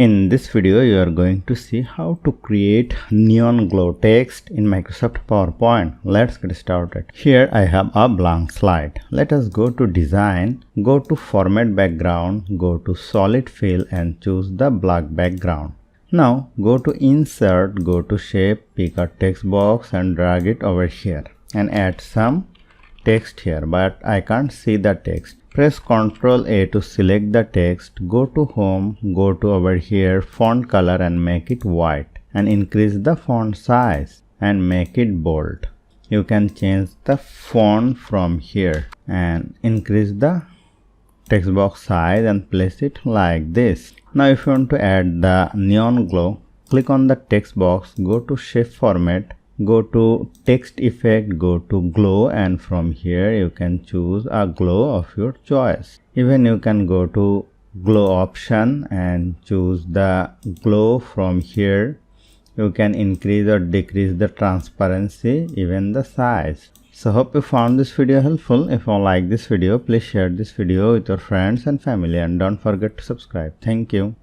In this video, you are going to see how to create neon glow text in Microsoft PowerPoint. Let's get started. Here I have a blank slide. Let us go to Design, go to Format Background, go to Solid Fill and choose the black background. Now go to Insert, go to Shape, pick a text box and drag it over here and add some text here, but I can't see the text. Press Ctrl A to select the text, go to Home, go to over here font color and make it white and increase the font size and make it bold. You can change the font from here and increase the text box size and place it like this. Now if you want to add the neon glow, click on the text box, go to Shape Format, go to Text Effect, go to Glow, and from here you can choose a glow of your choice. Even you can go to Glow option and choose the glow. From here you can increase or decrease the transparency, even the size. So hope you found this video helpful. If you like this video, please share this video with your friends and family and don't forget to subscribe. Thank you.